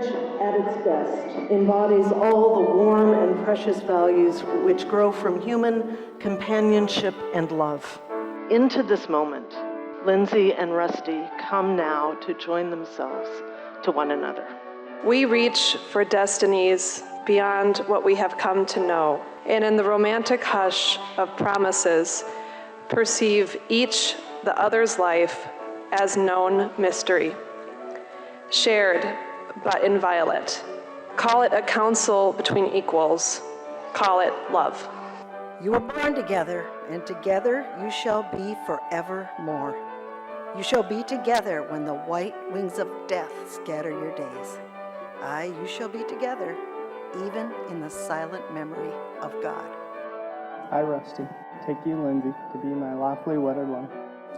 marriage at its best embodies all the warm and precious values which grow from human companionship and love. Into this moment, Lindsay and Rusty come now to join themselves to one another. We reach for destinies beyond what we have come to know, and in the romantic hush of promises, perceive each the other's life as known mystery, shared but inviolate. Call it a counsel between equals. Call it love. You were born together, and together you shall be forevermore. You shall be together when the white wings of death scatter your days. Aye, you shall be together, even in the silent memory of God. I, Rusty, take you, Lindsay, to be my lawfully wedded one.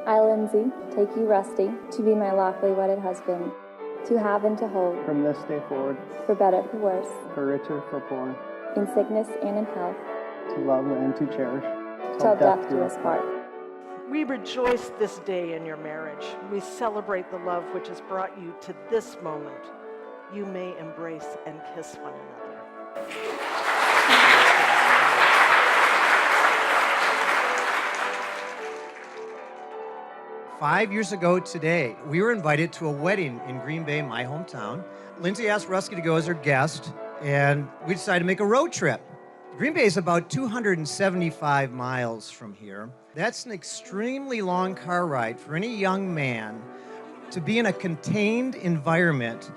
I, Lindsay, take you, Rusty, to be my lawfully wedded husband, to have and to hold, From this day forward, for better, for worse, for richer, for poor, in sickness and in health, to love and to cherish, till death do us part. We rejoice this day in your marriage. We celebrate the love which has brought you to this moment. You may embrace and kiss one another. 5 years ago today, we were invited to a wedding in Green Bay, my hometown. Lindsay asked Rusty to go as her guest, and we decided to make a road trip. Green Bay is about 275 miles from here. That's an extremely long car ride for any young man to be in a contained environment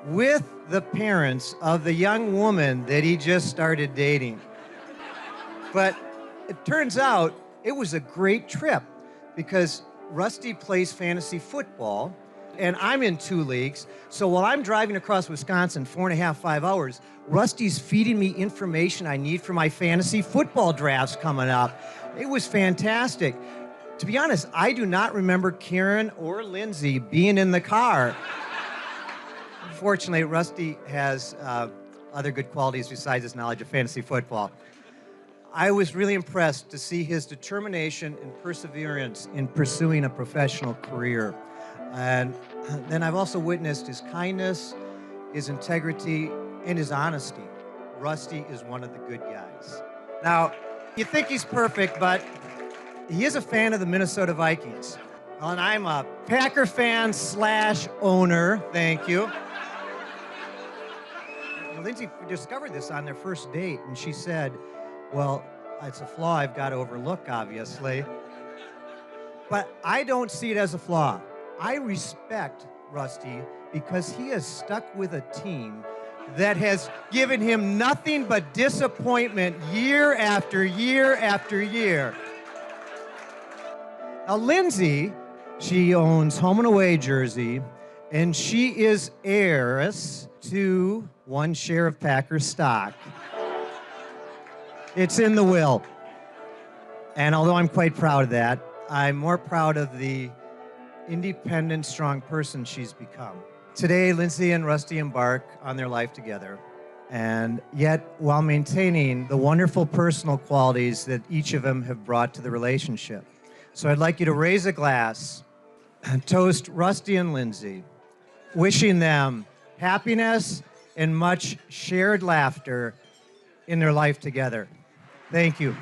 with the parents of the young woman that he just started dating. But it turns out it was a great trip because Rusty plays fantasy football, and I'm in 2 leagues. So while I'm driving across Wisconsin 4.5, 5 hours, Rusty's feeding me information I need for my fantasy football drafts coming up. It was fantastic. To be honest, I do not remember Karen or Lindsay being in the car. Fortunately, Rusty has other good qualities besides his knowledge of fantasy football. I was really impressed to see his determination and perseverance in pursuing a professional career. And then I've also witnessed his kindness, his integrity, and his honesty. Rusty is one of the good guys. Now, you think he's perfect, but he is a fan of the Minnesota Vikings. Well, and I'm a Packer fan / owner, thank you. Lindsay discovered this on their first date, and she said, well, it's a flaw I've got to overlook, obviously. But I don't see it as a flaw. I respect Rusty because he has stuck with a team that has given him nothing but disappointment year after year after year. Now, Lindsay, she owns home and away jersey, and she is heiress to 1 share of Packer stock. It's in the will. And although I'm quite proud of that, I'm more proud of the independent, strong person she's become. Today, Lindsay and Rusty embark on their life together, and yet while maintaining the wonderful personal qualities that each of them have brought to the relationship. So I'd like you to raise a glass and toast Rusty and Lindsay, wishing them happiness and much shared laughter in their life together. Thank you.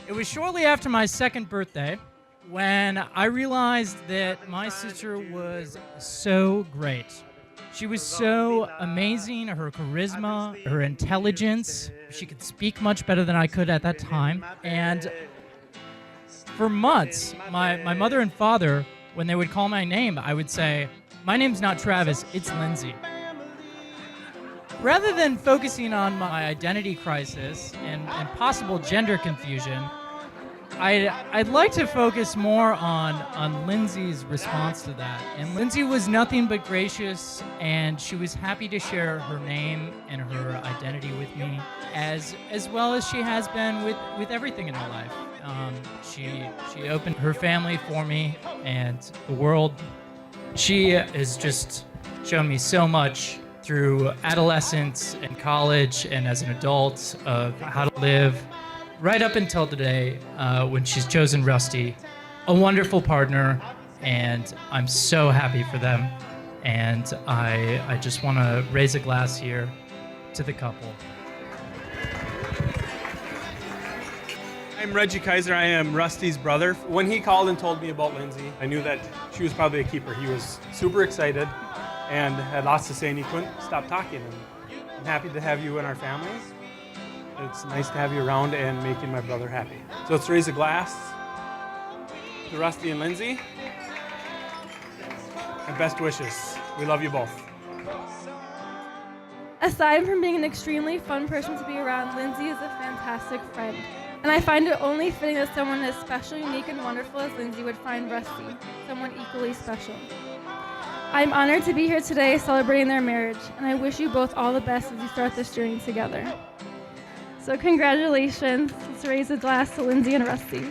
It was shortly after my 2nd birthday when I realized that my sister was so great. She was so amazing, her charisma, her intelligence. She could speak much better than I could at that time. And for months, my mother and father, when they would call my name, I would say, my name's not Travis, it's Lindsay. Rather than focusing on my identity crisis and possible gender confusion, I'd like to focus more on Lindsay's response to that. And Lindsay was nothing but gracious, and she was happy to share her name and her identity with me, as well as she has been with everything in her life. She opened her family for me and the world. She has just shown me so much through adolescence and college and as an adult of how to live, right up until today when she's chosen Rusty, a wonderful partner and I'm so happy for them. And I just want to raise a glass here to the couple. I'm Reggie Kaiser. I am Rusty's brother. When he called and told me about Lindsay, I knew that she was probably a keeper. He was super excited and had lots to say, and he couldn't stop talking. And I'm happy to have you in our family. It's nice to have you around and making my brother happy. So let's raise a glass to Rusty and Lindsay. And best wishes. We love you both. Aside from being an extremely fun person to be around, Lindsay is a fantastic friend. And I find it only fitting that someone as special, unique, and wonderful as Lindsay would find Rusty, someone equally special. I'm honored to be here today celebrating their marriage, and I wish you both all the best as you start this journey together. So congratulations. Let's raise a glass to Lindsay and Rusty.